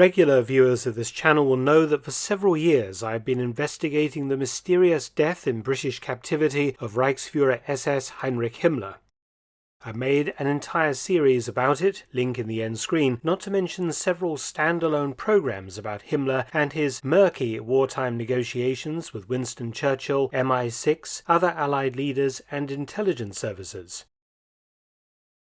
Regular viewers of this channel will know that for several years I have been investigating the mysterious death in British captivity of Reichsführer SS Heinrich Himmler. I made an entire series about it, link in the end screen, not to mention several standalone programs about Himmler and his murky wartime negotiations with Winston Churchill, MI6, other Allied leaders and intelligence services.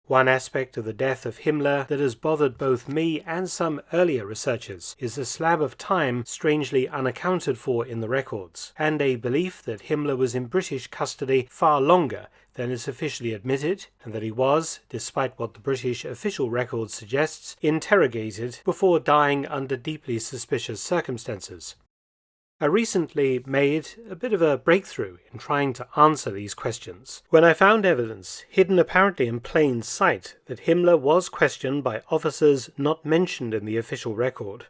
One aspect of the death of Himmler that has bothered both me and some earlier researchers is a slab of time strangely unaccounted for in the records, and a belief that Himmler was in British custody far longer than is officially admitted, and that he was, despite what the British official record suggests, interrogated before dying under deeply suspicious circumstances. I recently made a bit of a breakthrough in trying to answer these questions, when I found evidence, hidden apparently in plain sight, that Himmler was questioned by officers not mentioned in the official record,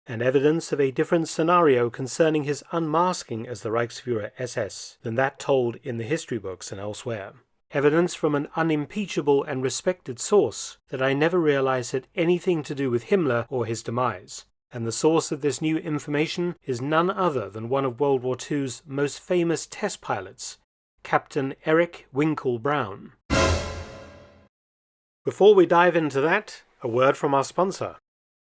and evidence of a different scenario concerning his unmasking as the Reichsführer SS than that told in the history books and elsewhere. Evidence from an unimpeachable and respected source that I never realized had anything to do with Himmler or his demise. And the source of this new information is none other than one of World War II's most famous test pilots, Captain Erich Winkle Brown. Before we dive into that, a word from our sponsor.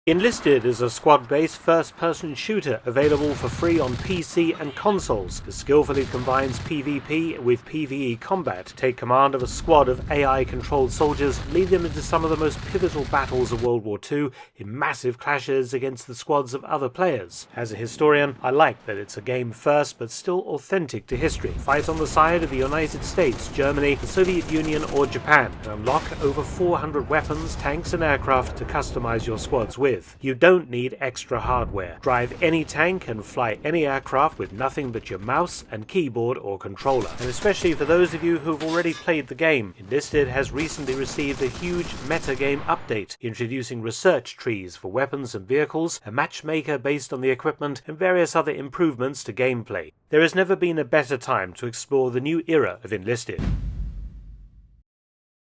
Enlisted is a squad-based first-person shooter available for free on PC and consoles that skillfully combines PvP with PvE combat. Take command of a squad of AI-controlled soldiers, lead them into some of the most pivotal battles of World War II in massive clashes against the squads of other players. As a historian, I like that it's a game first but still authentic to history. Fight on the side of the United States, Germany, the Soviet Union or Japan, and unlock over 400 weapons, tanks and aircraft to customize your squads with. You don't need extra hardware. Drive any tank and fly any aircraft with nothing but your mouse and keyboard or controller. And especially for those of you who've already played the game, Enlisted has recently received a huge metagame update, introducing research trees for weapons and vehicles, a matchmaker based on the equipment, and various other improvements to gameplay. There has never been a better time to explore the new era of Enlisted.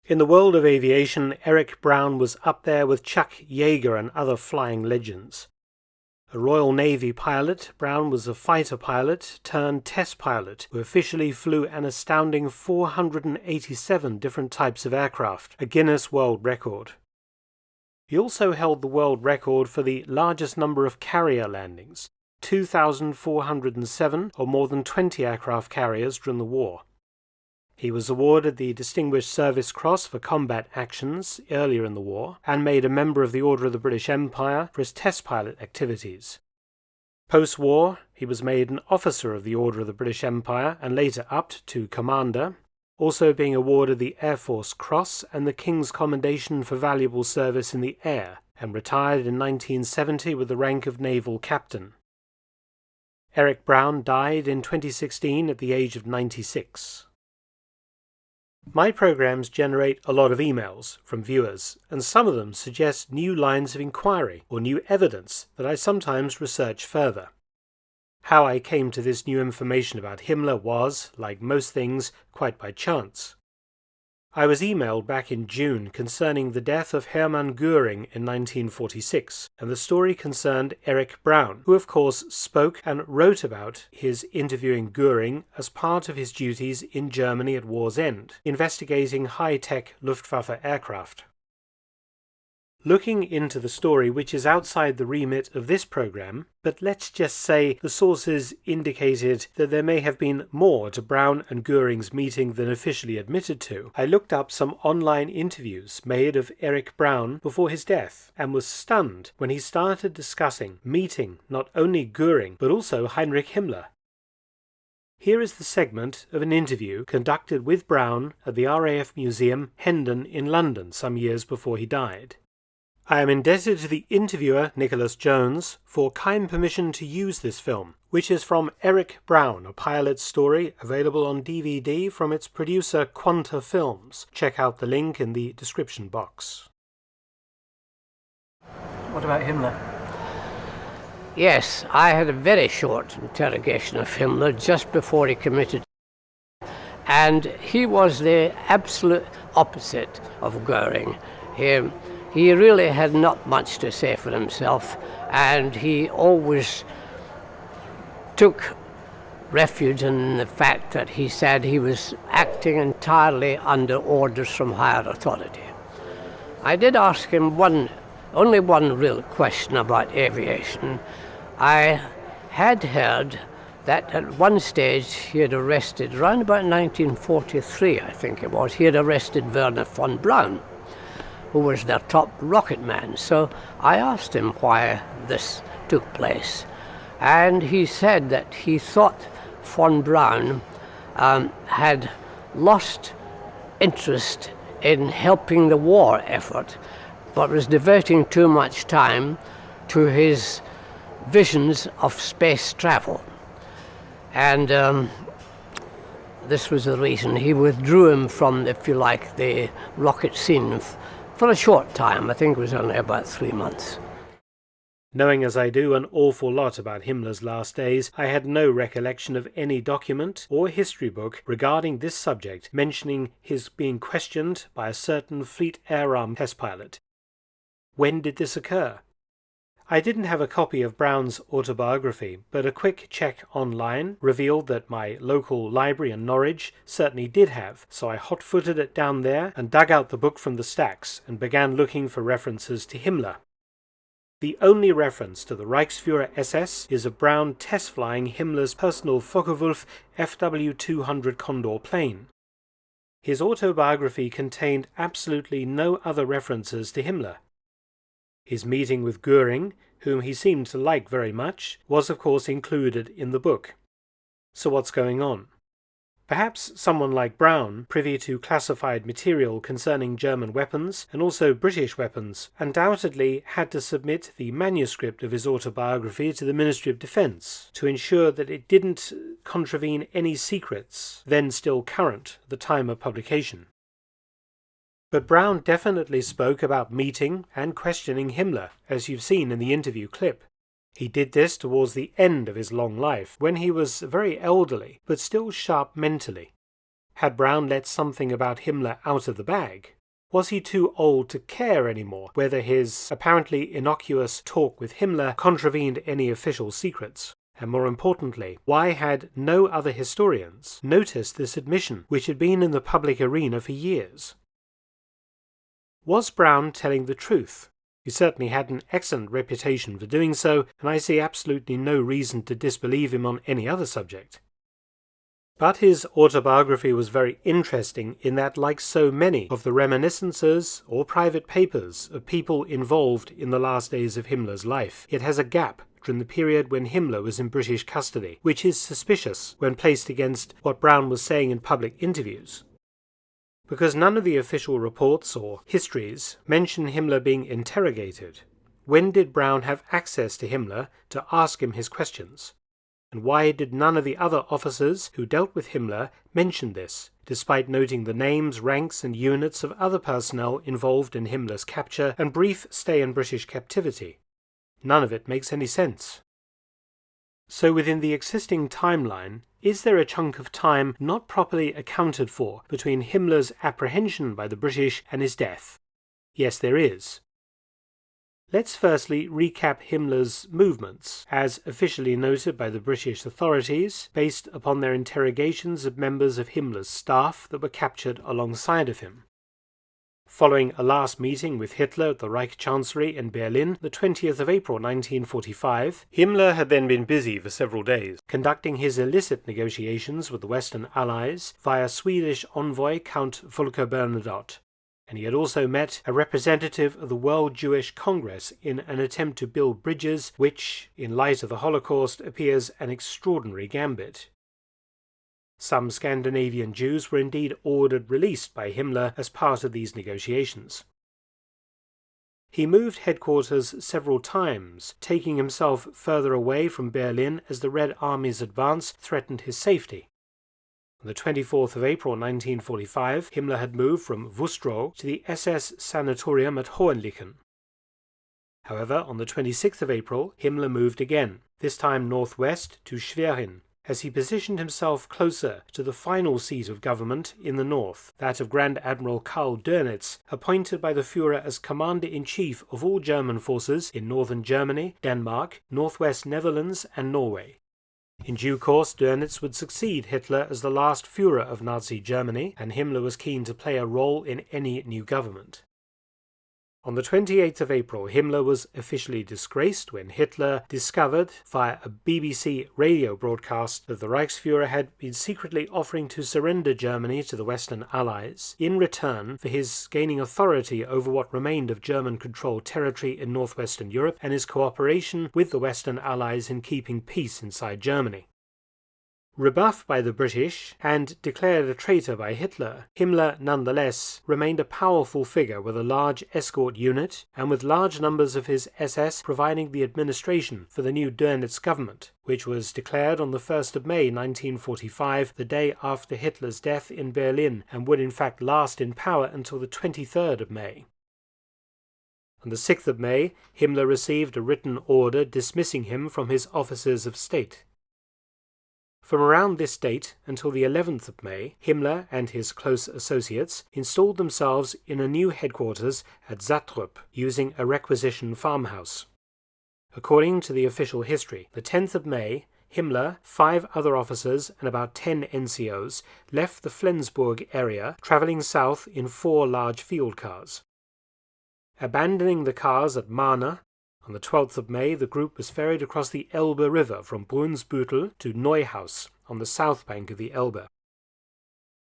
In the world of aviation, Erich Brown was up there with Chuck Yeager and other flying legends. A Royal Navy pilot, Brown was a fighter pilot turned test pilot who officially flew an astounding 487 different types of aircraft, a Guinness World Record. He also held the world record for the largest number of carrier landings, 2,407, or more than 20 aircraft carriers during the war. He was awarded the Distinguished Service Cross for combat actions earlier in the war, and made a member of the Order of the British Empire for his test pilot activities. Post-war, he was made an Officer of the Order of the British Empire and later upped to Commander, also being awarded the Air Force Cross and the King's Commendation for valuable service in the air, and retired in 1970 with the rank of Naval Captain. Erich Brown died in 2016 at the age of 96. My programs generate a lot of emails from viewers, and some of them suggest new lines of inquiry or new evidence that I sometimes research further. How I came to this new information about Himmler was, like most things, quite by chance. I was emailed back in June concerning the death of Hermann Göring in 1946, and the story concerned Erich Brown, who of course spoke and wrote about his interviewing Göring as part of his duties in Germany at war's end, investigating high-tech Luftwaffe aircraft. Looking into the story, which is outside the remit of this program, but let's just say the sources indicated that there may have been more to Brown and Göring's meeting than officially admitted to, I looked up some online interviews made of Erich Brown before his death, and was stunned when he started discussing meeting not only Göring but also Heinrich Himmler. Here is the segment of an interview conducted with Brown at the RAF Museum, Hendon in London some years before he died. I am indebted to the interviewer, Nicholas Jones, for kind permission to use this film, which is from Erich Brown, a pilot's story, available on DVD from its producer Quanta Films. Check out the link in the description box. What about Himmler? Yes, I had a very short interrogation of Himmler just before he committed. And he was the absolute opposite of Göring. He really had not much to say for himself, and he always took refuge in the fact that he said he was acting entirely under orders from higher authority. I did ask him only one real question about aviation. I had heard that at one stage he had arrested, around about 1943 I think it was, he had arrested Werner von Braun, who was their top rocket man. So I asked him why this took place, and he said that he thought von Braun had lost interest in helping the war effort, but was devoting too much time to his visions of space travel. And this was the reason he withdrew him from, if you like, the rocket scene for a short time. I think it was only about 3 months. Knowing as I do an awful lot about Himmler's last days, I had no recollection of any document or history book regarding this subject mentioning his being questioned by a certain Fleet Air Arm test pilot. When did this occur? I didn't have a copy of Brown's autobiography, but a quick check online revealed that my local library in Norwich certainly did have, so I hot-footed it down there and dug out the book from the stacks and began looking for references to Himmler. The only reference to the Reichsführer SS is of Brown test-flying Himmler's personal Focke-Wulf FW-200 Condor plane. His autobiography contained absolutely no other references to Himmler. His meeting with Göring, whom he seemed to like very much, was of course included in the book. So what's going on? Perhaps someone like Brown, privy to classified material concerning German weapons and also British weapons, undoubtedly had to submit the manuscript of his autobiography to the Ministry of Defence to ensure that it didn't contravene any secrets then still current at the time of publication. But Brown definitely spoke about meeting and questioning Himmler, as you've seen in the interview clip. He did this towards the end of his long life, when he was very elderly, but still sharp mentally. Had Brown let something about Himmler out of the bag? Was he too old to care anymore whether his apparently innocuous talk with Himmler contravened any official secrets? And more importantly, why had no other historians noticed this admission, which had been in the public arena for years? Was Brown telling the truth? He certainly had an excellent reputation for doing so, and I see absolutely no reason to disbelieve him on any other subject. But his autobiography was very interesting in that, like so many of the reminiscences or private papers of people involved in the last days of Himmler's life, it has a gap during the period when Himmler was in British custody, which is suspicious when placed against what Brown was saying in public interviews. Because none of the official reports or histories mention Himmler being interrogated, when did Brown have access to Himmler to ask him his questions? And why did none of the other officers who dealt with Himmler mention this, despite noting the names, ranks and units of other personnel involved in Himmler's capture and brief stay in British captivity? None of it makes any sense. So within the existing timeline, is there a chunk of time not properly accounted for between Himmler's apprehension by the British and his death? Yes, there is. Let's firstly recap Himmler's movements, as officially noted by the British authorities, based upon their interrogations of members of Himmler's staff that were captured alongside of him. Following a last meeting with Hitler at the Reich Chancellery in Berlin, the 20th of April 1945, Himmler had then been busy for several days, conducting his illicit negotiations with the Western Allies via Swedish envoy Count Volker Bernadotte, and he had also met a representative of the World Jewish Congress in an attempt to build bridges, which, in light of the Holocaust, appears an extraordinary gambit. Some Scandinavian Jews were indeed ordered released by Himmler as part of these negotiations. He moved headquarters several times, taking himself further away from Berlin as the Red Army's advance threatened his safety. On the 24th of April 1945, Himmler had moved from Wustrow to the SS sanatorium at Hohenlichen. However, on the 26th of April, Himmler moved again, this time northwest to Schwerin, as he positioned himself closer to the final seat of government in the north, that of Grand Admiral Karl Dönitz, appointed by the Führer as Commander-in-Chief of all German forces in northern Germany, Denmark, northwest Netherlands, and Norway. In due course, Dönitz would succeed Hitler as the last Führer of Nazi Germany, and Himmler was keen to play a role in any new government. On the 28th of April, Himmler was officially disgraced when Hitler discovered via a BBC radio broadcast that the Reichsführer had been secretly offering to surrender Germany to the Western Allies in return for his gaining authority over what remained of German-controlled territory in northwestern Europe and his cooperation with the Western Allies in keeping peace inside Germany. Rebuffed by the British and declared a traitor by Hitler, Himmler nonetheless remained a powerful figure with a large escort unit and with large numbers of his SS providing the administration for the new Dönitz government, which was declared on the 1st of May 1945, the day after Hitler's death in Berlin, and would in fact last in power until the 23rd of May. On the 6th of May, Himmler received a written order dismissing him from his offices of state. From around this date until the 11th of May, Himmler and his close associates installed themselves in a new headquarters at Zattrup, using a requisition farmhouse. According to the official history, the 10th of May, Himmler, 5 other officers, and about 10 NCOs left the Flensburg area, travelling south in 4 large field cars. Abandoning the cars at Mahne, on the 12th of May, the group was ferried across the Elbe River from Brunsbüttel to Neuhaus on the south bank of the Elbe.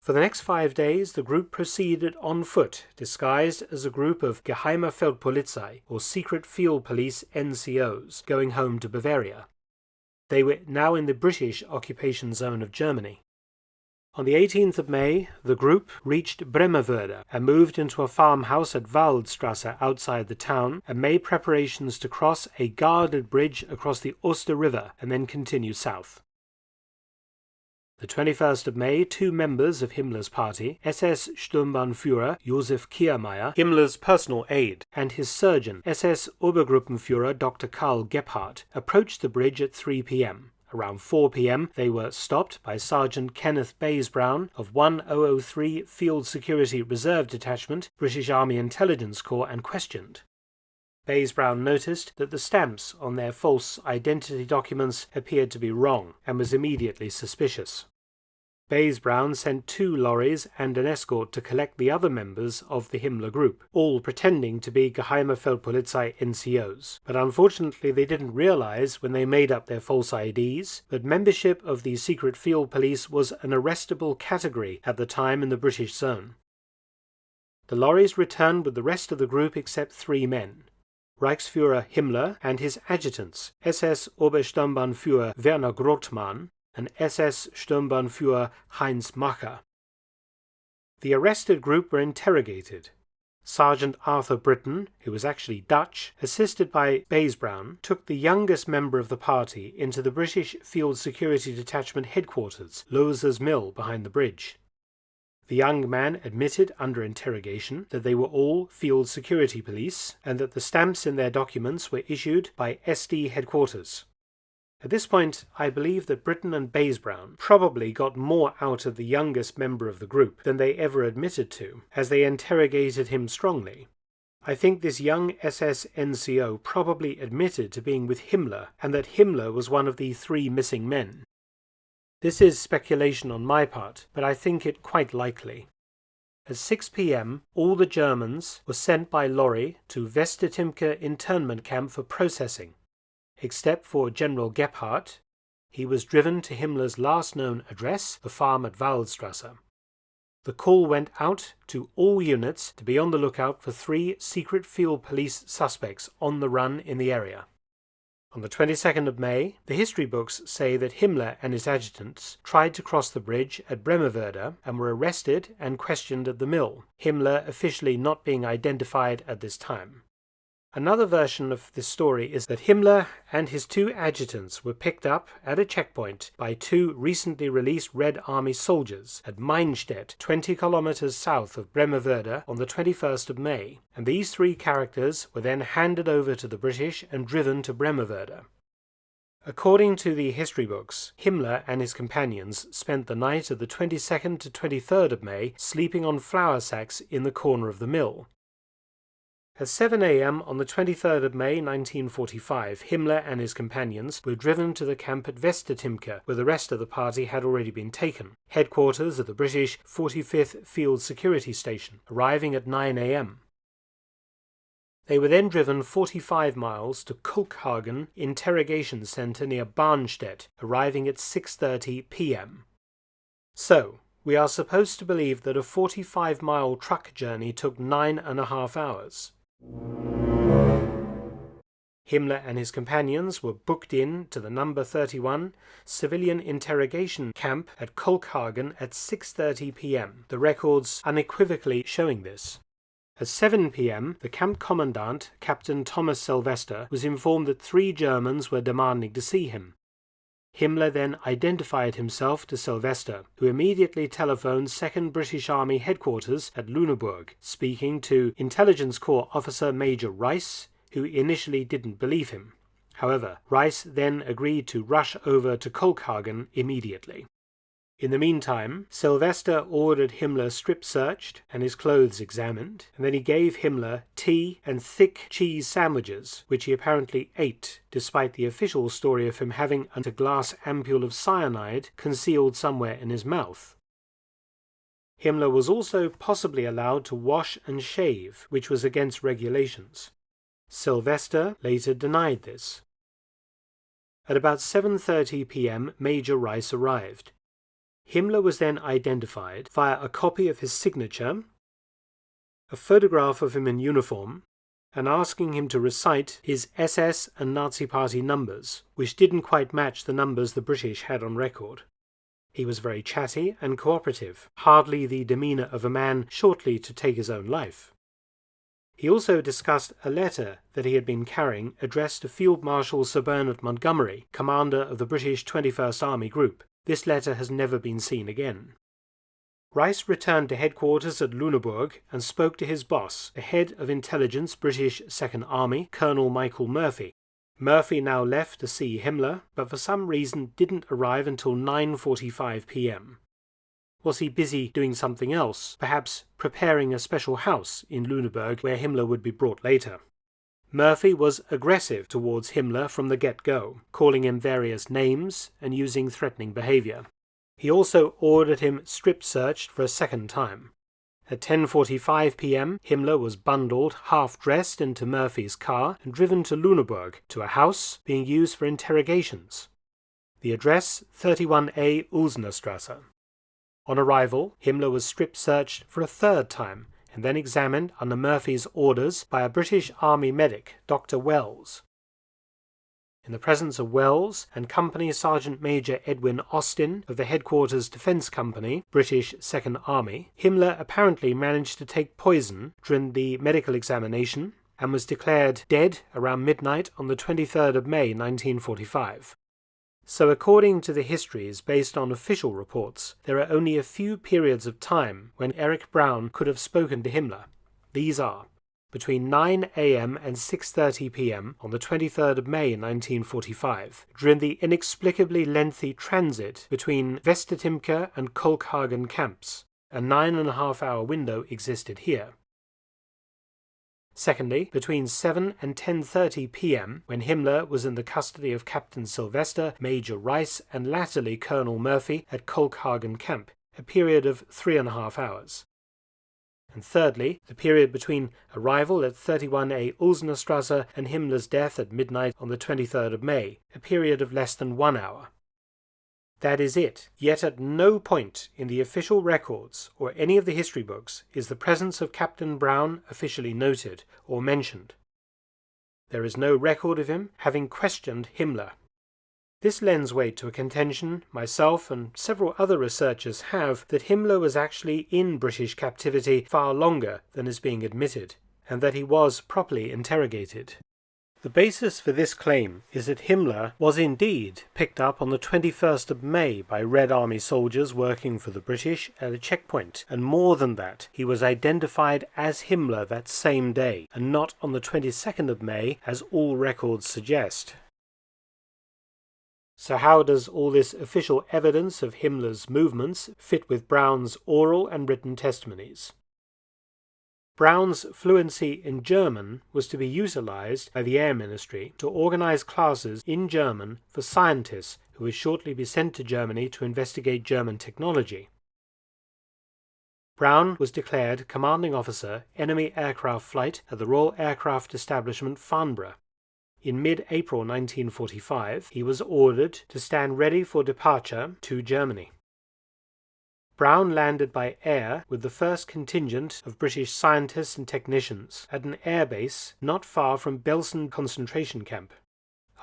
For the next 5 days, the group proceeded on foot, disguised as a group of Geheime Feldpolizei, or Secret Field Police NCOs, going home to Bavaria. They were now in the British occupation zone of Germany. On the 18th of May, the group reached Bremerwörde and moved into a farmhouse at Waldstrasse outside the town and made preparations to cross a guarded bridge across the Oster River and then continue south. The 21st of May, 2 members of Himmler's party, SS Sturmbannführer Josef Kiermeier, Himmler's personal aide, and his surgeon, SS Obergruppenführer Dr. Karl Gebhardt, approached the bridge at 3 p.m. Around 4 p.m., they were stopped by Sergeant Kenneth Bayes-Brown of 1003 Field Security Reserve Detachment, British Army Intelligence Corps, and questioned. Bayes-Brown noticed that the stamps on their false identity documents appeared to be wrong and was immediately suspicious. Bayes-Brown sent 2 lorries and an escort to collect the other members of the Himmler group, all pretending to be Geheime Feldpolizei NCOs. But unfortunately they didn't realize when they made up their false IDs that membership of the secret field police was an arrestable category at the time in the British zone. The lorries returned with the rest of the group except 3 men. Reichsführer Himmler and his adjutants, SS Obersturmbannführer Werner Grothmann and SS Sturmbannführer Heinz Macher. The arrested group were interrogated. Sergeant Arthur Britton, who was actually Dutch, assisted by Bayes-Brown, took the youngest member of the party into the British Field Security Detachment headquarters, Loser's Mill, behind the bridge. The young man admitted under interrogation that they were all field security police and that the stamps in their documents were issued by SD headquarters. At this point, I believe that Britton and Bayes-Brown probably got more out of the youngest member of the group than they ever admitted to, as they interrogated him strongly. I think this young SS NCO probably admitted to being with Himmler and that Himmler was one of the 3 missing men. This is speculation on my part, but I think it quite likely. At 6 p.m., all the Germans were sent by lorry to Westertimke internment camp for processing. Except for General Gebhardt, he was driven to Himmler's last known address, the farm at Waldstrasse. The call went out to all units to be on the lookout for 3 secret field police suspects on the run in the area. On the 22nd of May, the history books say that Himmler and his adjutants tried to cross the bridge at Bremerwörde and were arrested and questioned at the mill, Himmler officially not being identified at this time. Another version of this story is that Himmler and his 2 adjutants were picked up at a checkpoint by 2 recently released Red Army soldiers at Meinstedt, 20 kilometers south of Bremerwörde on the 21st of May, and these 3 characters were then handed over to the British and driven to Bremerwörde. According to the history books, Himmler and his companions spent the night of the 22nd to 23rd of May sleeping on flour sacks in the corner of the mill. At 7 a.m. on the 23rd of May 1945, Himmler and his companions were driven to the camp at Westertimke, where the rest of the party had already been taken, headquarters of the British 45th Field Security Station, arriving at 9 a.m. They were then driven 45 miles to Kulkhagen Interrogation Centre near Barnstedt, arriving at 6:30 p.m. So, we are supposed to believe that a 45-mile truck journey took 9.5 hours. Himmler and his companions were booked in to the number 31 civilian interrogation camp at Kulkhagen at 6:30 p.m., the records unequivocally showing this. At 7 p.m., the camp commandant, Captain Thomas Sylvester, was informed that 3 Germans were demanding to see him. Himmler then identified himself to Sylvester, who immediately telephoned 2nd British Army headquarters at Lüneburg, speaking to Intelligence Corps Officer Major Rice, who initially didn't believe him. However, Rice then agreed to rush over to Kulkhagen immediately. In the meantime, Sylvester ordered Himmler strip-searched and his clothes examined, and then he gave Himmler tea and thick cheese sandwiches, which he apparently ate, despite the official story of him having a glass ampule of cyanide concealed somewhere in his mouth. Himmler was also possibly allowed to wash and shave, which was against regulations. Sylvester later denied this. At about 7:30 p.m., Major Rice arrived. Himmler was then identified via a copy of his signature, a photograph of him in uniform, and asking him to recite his SS and Nazi Party numbers, which didn't quite match the numbers the British had on record. He was very chatty and cooperative, hardly the demeanour of a man shortly to take his own life. He also discussed a letter that he had been carrying addressed to Field Marshal Sir Bernard Montgomery, commander of the British 21st Army Group. This letter has never been seen again. Rice returned to headquarters at Lüneburg and spoke to his boss, the head of intelligence British 2nd Army, Colonel Michael Murphy. Murphy now left to see Himmler, but for some reason didn't arrive until 9:45 p.m. Was he busy doing something else, perhaps preparing a special house in Lüneburg where Himmler would be brought later? Murphy was aggressive towards Himmler from the get-go, calling him various names and using threatening behavior. He also ordered him strip-searched for a second time. At 10:45 p.m., Himmler was bundled, half-dressed, into Murphy's car and driven to Lüneburg, to a house being used for interrogations. The address, 31A Ulsenerstrasse. On arrival, Himmler was strip-searched for a third time, and then examined under Murphy's orders by a British Army medic, Dr. Wells. In the presence of Wells and Company Sergeant Major Edwin Austin of the Headquarters Defence Company, British 2nd Army, Himmler apparently managed to take poison during the medical examination and was declared dead around midnight on the 23rd of May 1945. So according to the histories based on official reports, there are only a few periods of time when Erich Braun could have spoken to Himmler. These are between 9 a.m. and 6:30 p.m. on the 23rd of May 1945, during the inexplicably lengthy transit between Westertimke and Kulkhagen camps. A 9.5-hour window existed here. Secondly, between 7 and 10:30 p.m., when Himmler was in the custody of Captain Sylvester, Major Rice, and latterly Colonel Murphy at Kulkhagen camp, a period of 3.5 hours. And thirdly, the period between arrival at 31A Ulsenerstrasse and Himmler's death at midnight on the 23rd of May, a period of less than 1 hour. That is it. Yet at no point in the official records or any of the history books is the presence of Captain Braun officially noted or mentioned. There is no record of him having questioned Himmler. This lends weight to a contention myself and several other researchers have that Himmler was actually in British captivity far longer than is being admitted, and that he was properly interrogated. The basis for this claim is that Himmler was indeed picked up on the 21st of May by Red Army soldiers working for the British at a checkpoint, and more than that, he was identified as Himmler that same day, and not on the 22nd of May as all records suggest. So how does all this official evidence of Himmler's movements fit with Braun's oral and written testimonies? Braun's fluency in German was to be utilized by the Air Ministry to organize classes in German for scientists who would shortly be sent to Germany to investigate German technology. Braun was declared Commanding Officer, Enemy Aircraft Flight at the Royal Aircraft Establishment Farnborough. In mid-April 1945, he was ordered to stand ready for departure to Germany. Braun landed by air with the first contingent of British scientists and technicians at an airbase not far from Belsen concentration camp.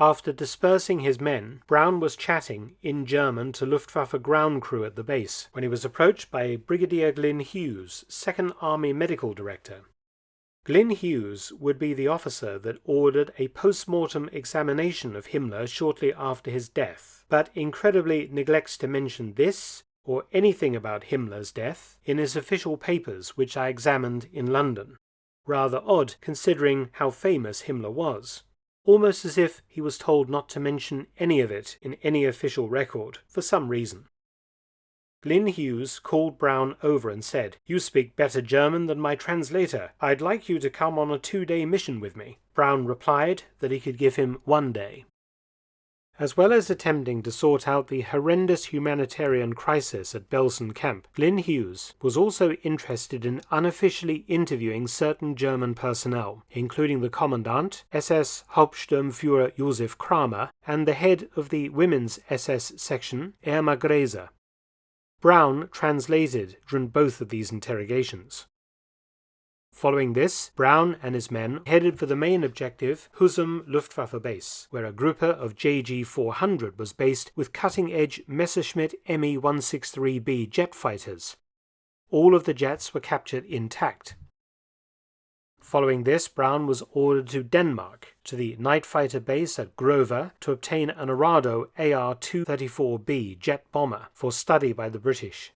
After dispersing his men, Braun was chatting in German to Luftwaffe ground crew at the base when he was approached by Brigadier Glyn Hughes, 2nd Army Medical Director. Glyn Hughes would be the officer that ordered a post-mortem examination of Himmler shortly after his death, but incredibly neglects to mention this or anything about Himmler's death in his official papers which I examined in London. Rather odd considering how famous Himmler was. Almost as if he was told not to mention any of it in any official record, for some reason. Glyn Hughes called Braun over and said, "You speak better German than my translator. I'd like you to come on a 2-day mission with me." Braun replied that he could give him 1 day. As well as attempting to sort out the horrendous humanitarian crisis at Belsen camp, Glyn Hughes was also interested in unofficially interviewing certain German personnel, including the Commandant, SS Hauptsturmführer Josef Kramer, and the head of the women's SS section, Irma Gräser. Braun translated during both of these interrogations. Following this, Braun and his men headed for the main objective, Husum Luftwaffe Base, where a Gruppe of JG-400 was based with cutting-edge Messerschmitt Me-163B jet fighters. All of the jets were captured intact. Following this, Braun was ordered to Denmark, to the night fighter base at Grove, to obtain an Arado AR-234B jet bomber for study by the British.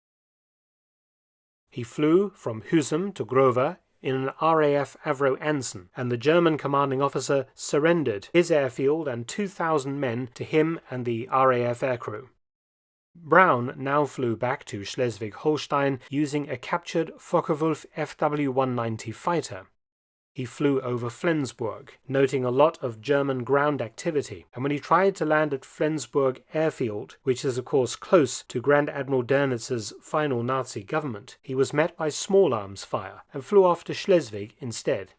He flew from Husum to Grove in an RAF Avro Anson, and the German commanding officer surrendered his airfield and 2,000 men to him and the RAF aircrew. Braun now flew back to Schleswig-Holstein using a captured Focke-Wulf FW-190 fighter. He flew over Flensburg, noting a lot of German ground activity, and when he tried to land at Flensburg airfield, which is of course close to Grand Admiral Dönitz's final Nazi government, he was met by small arms fire and flew off to Schleswig instead.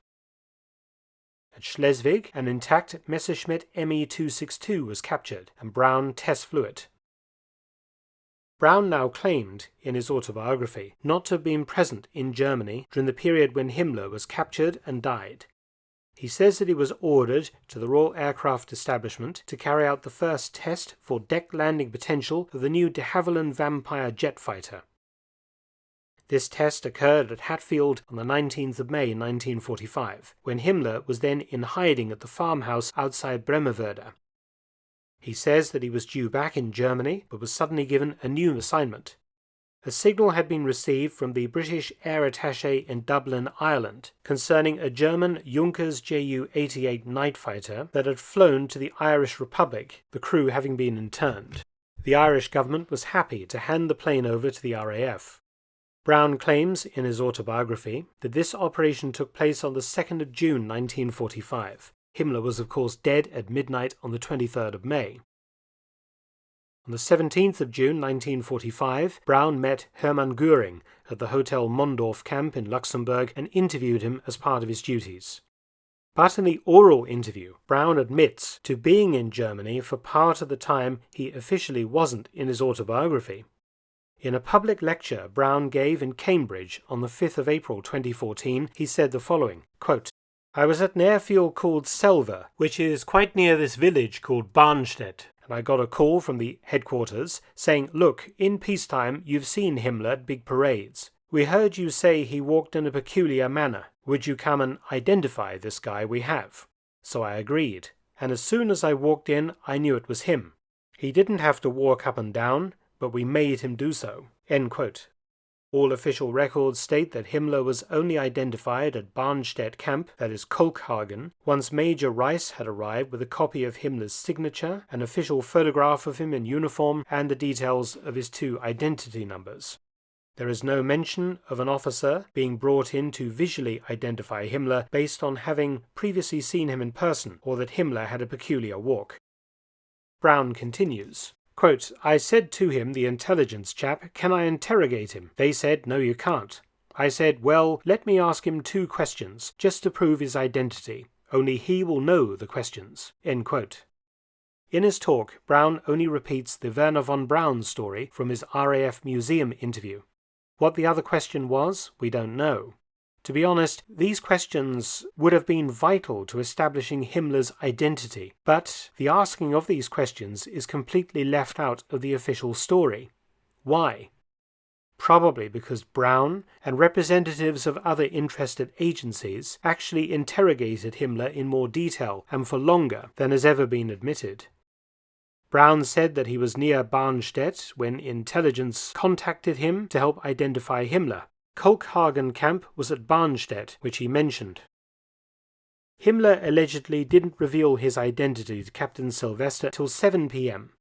At Schleswig, an intact Messerschmitt Me-262 was captured, and Braun test flew it. Braun now claimed, in his autobiography, not to have been present in Germany during the period when Himmler was captured and died. He says that he was ordered to the Royal Aircraft Establishment to carry out the first test for deck landing potential of the new de Havilland Vampire jet fighter. This test occurred at Hatfield on the 19th of May 1945, when Himmler was then in hiding at the farmhouse outside Bremerwörde. He says that he was due back in Germany, but was suddenly given a new assignment. A signal had been received from the British Air Attaché in Dublin, Ireland, concerning a German Junkers Ju-88 night fighter that had flown to the Irish Republic, the crew having been interned. The Irish government was happy to hand the plane over to the RAF. Braun claims in his autobiography that this operation took place on the 2nd of June 1945. Himmler was of course dead at midnight on the 23rd of May. On the 17th of June 1945, Braun met Hermann Göring at the Hotel Mondorf camp in Luxembourg and interviewed him as part of his duties. But in the oral interview, Braun admits to being in Germany for part of the time he officially wasn't in his autobiography. In a public lecture Braun gave in Cambridge on the 5th of April 2014, he said the following, quote, "I was at an airfield called Selva, which is quite near this village called Barnstedt, and I got a call from the headquarters saying, 'Look, in peacetime you've seen Himmler at big parades. We heard you say he walked in a peculiar manner. Would you come and identify this guy we have?' So I agreed, and as soon as I walked in I knew it was him. He didn't have to walk up and down, but we made him do so." End quote. All official records state that Himmler was only identified at Barnstedt camp, that is Kolkhagen, once Major Rice had arrived with a copy of Himmler's signature, an official photograph of him in uniform, and the details of his 2 identity numbers. There is no mention of an officer being brought in to visually identify Himmler based on having previously seen him in person, or that Himmler had a peculiar walk. Brown continues, quote, "I said to him, the intelligence chap, can I interrogate him? They said, no, you can't. I said, well, let me ask him 2 questions, just to prove his identity. Only he will know the questions." End quote. In his talk, Brown only repeats the Werner von Braun story from his RAF museum interview. What the other question was, we don't know. To be honest, these questions would have been vital to establishing Himmler's identity, but the asking of these questions is completely left out of the official story. Why? Probably because Brown and representatives of other interested agencies actually interrogated Himmler in more detail and for longer than has ever been admitted. Brown said that he was near Barnstedt when intelligence contacted him to help identify Himmler. Kolkhagen camp was at Barnstedt, which he mentioned. Himmler allegedly didn't reveal his identity to Captain Sylvester till 7 p.m.,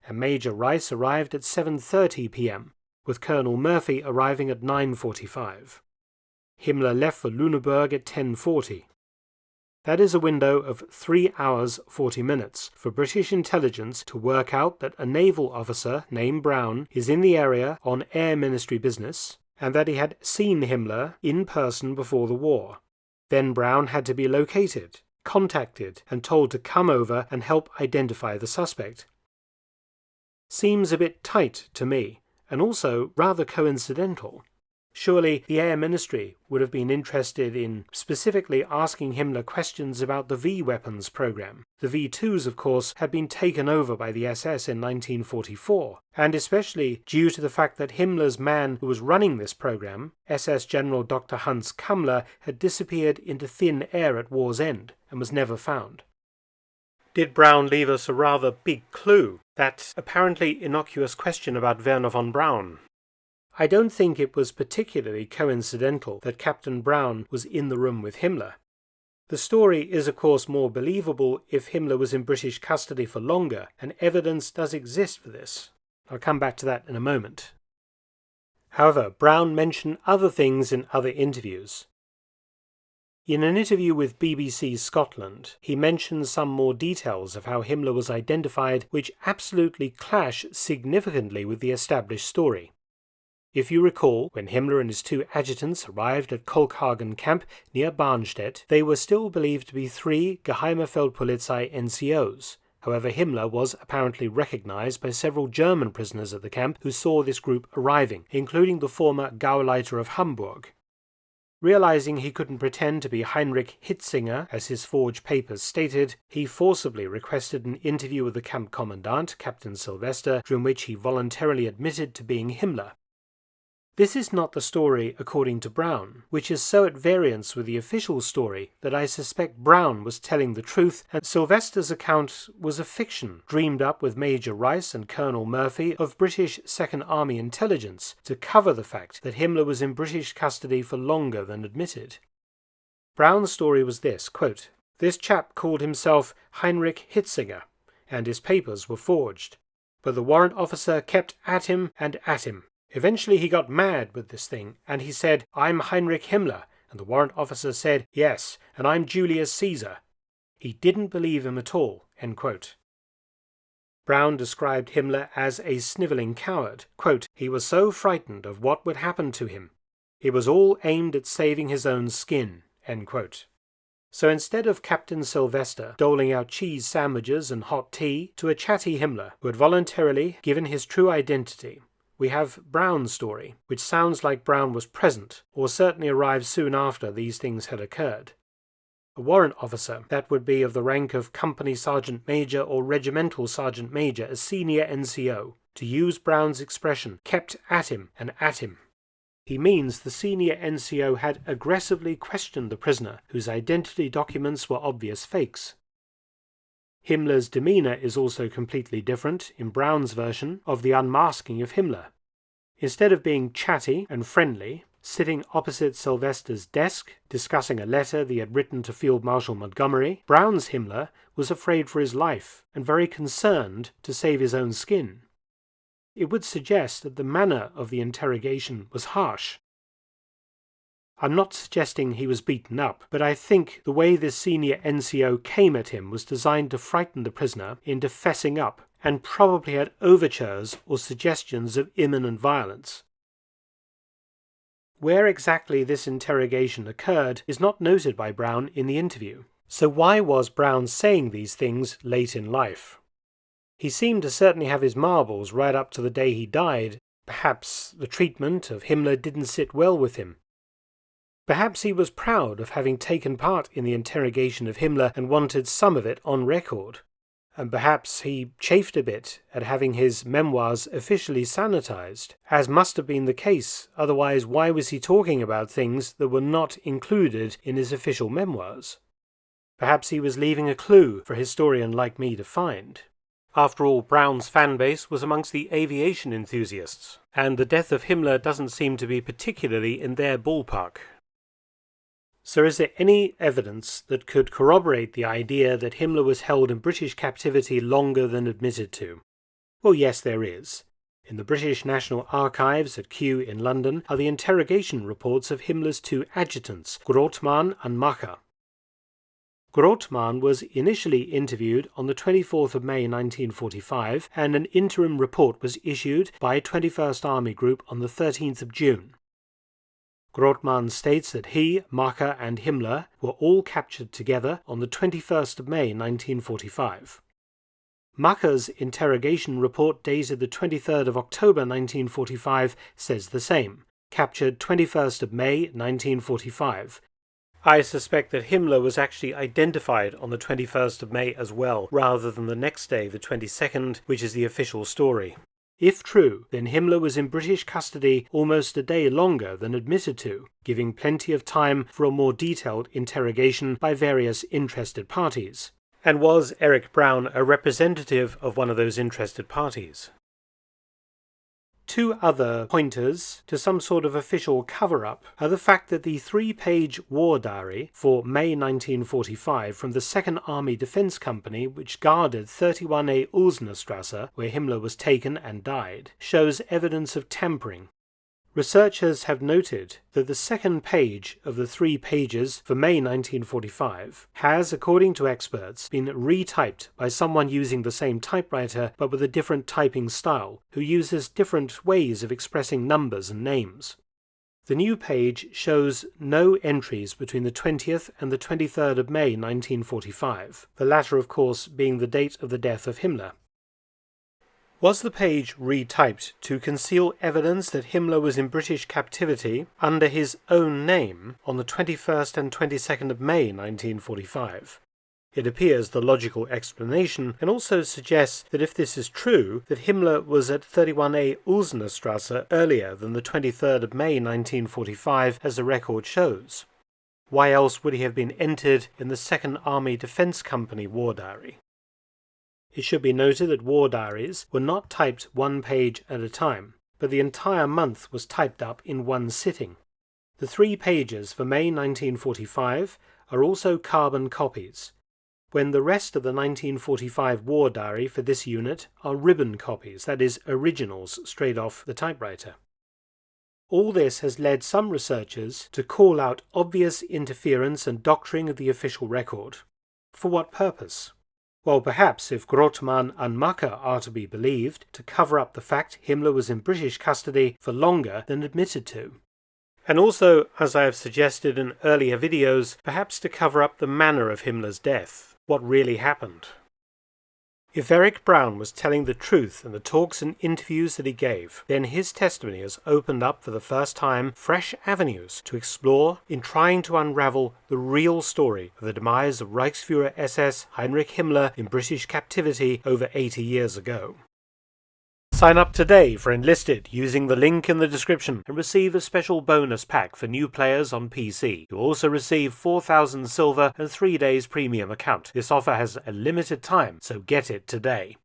and Major Rice arrived at 7:30 p.m., with Colonel Murphy arriving at 9:45. Himmler left for Lüneburg at 10:40. That is a window of 3 hours 40 minutes for British intelligence to work out that a naval officer named Brown is in the area on Air Ministry business, and that he had seen Himmler in person before the war. Then Brown had to be located, contacted, and told to come over and help identify the suspect. Seems a bit tight to me, and also rather coincidental. Surely the Air Ministry would have been interested in specifically asking Himmler questions about the V-weapons program. The V-2s, of course, had been taken over by the SS in 1944, and especially due to the fact that Himmler's man who was running this program, SS General Dr. Hans Kammler, had disappeared into thin air at war's end and was never found. Did Brown leave us a rather big clue? That apparently innocuous question about Werner von Braun. I don't think it was particularly coincidental that Captain Brown was in the room with Himmler. The story is of course more believable if Himmler was in British custody for longer, and evidence does exist for this. I'll come back to that in a moment. However, Brown mentioned other things in other interviews. In an interview with BBC Scotland, he mentions some more details of how Himmler was identified which absolutely clash significantly with the established story. If you recall, when Himmler and his 2 adjutants arrived at Kolkhagen camp near Barnstedt, they were still believed to be 3 Geheime Feldpolizei NCOs. However, Himmler was apparently recognized by several German prisoners at the camp who saw this group arriving, including the former Gauleiter of Hamburg. Realizing he couldn't pretend to be Heinrich Himmler, as his forged papers stated, he forcibly requested an interview with the camp commandant, Captain Sylvester, during which he voluntarily admitted to being Himmler. This is not the story according to Brown, which is so at variance with the official story that I suspect Brown was telling the truth and Sylvester's account was a fiction dreamed up with Major Rice and Colonel Murphy of British Second Army intelligence to cover the fact that Himmler was in British custody for longer than admitted. Brown's story was this, quote, "This chap called himself Heinrich Himmler, and his papers were forged. But the warrant officer kept at him and at him. Eventually he got mad with this thing, and he said, 'I'm Heinrich Himmler,' and the warrant officer said, 'Yes, and I'm Julius Caesar.' He didn't believe him at all." End quote. Brown described Himmler as a snivelling coward. Quote, "He was so frightened of what would happen to him. It was all aimed at saving his own skin." End quote. So instead of Captain Sylvester doling out cheese sandwiches and hot tea to a chatty Himmler who had voluntarily given his true identity, we have Brown's story, which sounds like Brown was present, or certainly arrived soon after these things had occurred. A warrant officer, that would be of the rank of Company Sergeant Major or Regimental Sergeant Major, a senior NCO, to use Brown's expression, kept at him and at him. He means the senior NCO had aggressively questioned the prisoner, whose identity documents were obvious fakes. Himmler's demeanour is also completely different in Brown's version of the unmasking of Himmler. Instead of being chatty and friendly, sitting opposite Sylvester's desk, discussing a letter that he had written to Field Marshal Montgomery, Brown's Himmler was afraid for his life and very concerned to save his own skin. It would suggest that the manner of the interrogation was harsh. I'm not suggesting he was beaten up, but I think the way this senior NCO came at him was designed to frighten the prisoner into fessing up, and probably had overtures or suggestions of imminent violence. Where exactly this interrogation occurred is not noted by Brown in the interview. So why was Brown saying these things late in life? He seemed to certainly have his marbles right up to the day he died. Perhaps the treatment of Himmler didn't sit well with him. Perhaps he was proud of having taken part in the interrogation of Himmler and wanted some of it on record. And perhaps he chafed a bit at having his memoirs officially sanitized, as must have been the case, otherwise why was he talking about things that were not included in his official memoirs? Perhaps he was leaving a clue for a historian like me to find. After all, Brown's fanbase was amongst the aviation enthusiasts, and the death of Himmler doesn't seem to be particularly in their ballpark. So is there any evidence that could corroborate the idea that Himmler was held in British captivity longer than admitted to? Well, yes, there is. In the British National Archives at Kew in London are the interrogation reports of Himmler's two adjutants, Grothmann and Macher. Grothmann was initially interviewed on the 24th of May 1945, and an interim report was issued by 21st Army Group on the 13th of June. Grothmann states that he, Macher and Himmler were all captured together on the 21st of May 1945. Macher's interrogation report dated the 23rd of October 1945 says the same, captured 21st of May 1945. I suspect that Himmler was actually identified on the 21st of May as well, rather than the next day, the 22nd, which is the official story. If true, then Himmler was in British custody almost a day longer than admitted to, giving plenty of time for a more detailed interrogation by various interested parties. And was Eric Brown a representative of one of those interested parties? Two other pointers to some sort of official cover-up are the fact that the 3-page war diary for May 1945 from the 2nd Army Defense Company, which guarded 31A Ulsenerstrasse, where Himmler was taken and died, shows evidence of tampering. Researchers have noted that the second page of the 3 pages for May 1945 has, according to experts, been retyped by someone using the same typewriter but with a different typing style, who uses different ways of expressing numbers and names. The new page shows no entries between the 20th and the 23rd of May 1945, the latter of course being the date of the death of Himmler. Was the page retyped to conceal evidence that Himmler was in British captivity under his own name on the 21st and 22nd of May 1945? It appears the logical explanation, and also suggests that if this is true, that Himmler was at 31A Ulsenerstrasse earlier than the 23rd of May 1945 as the record shows. Why else would he have been entered in the 2nd Army Defense Company war diary? It should be noted that war diaries were not typed 1 page at a time, but the entire month was typed up in one sitting. The 3 pages for May 1945 are also carbon copies, when the rest of the 1945 war diary for this unit are ribbon copies, that is, originals straight off the typewriter. All this has led some researchers to call out obvious interference and doctoring of the official record. For what purpose? Well, perhaps, if Grothmann and Macher are to be believed, to cover up the fact Himmler was in British custody for longer than admitted to. And also, as I have suggested in earlier videos, perhaps to cover up the manner of Himmler's death, what really happened. If Eric Brown was telling the truth in the talks and interviews that he gave, then his testimony has opened up for the first time fresh avenues to explore in trying to unravel the real story of the demise of Reichsfuhrer SS Heinrich Himmler in British captivity over 80 years ago. Sign up today for Enlisted using the link in the description and receive a special bonus pack for new players on PC. You'll also receive 4,000 silver and 3 days premium account. This offer has a limited time, so get it today.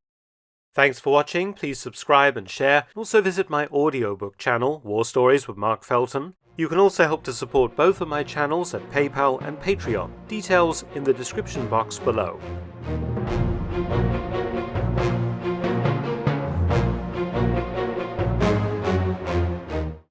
Thanks for watching. Please subscribe and share. Also visit my audiobook channel, War Stories with Mark Felton. You can also help to support both of my channels at PayPal and Patreon. Details in the description box below.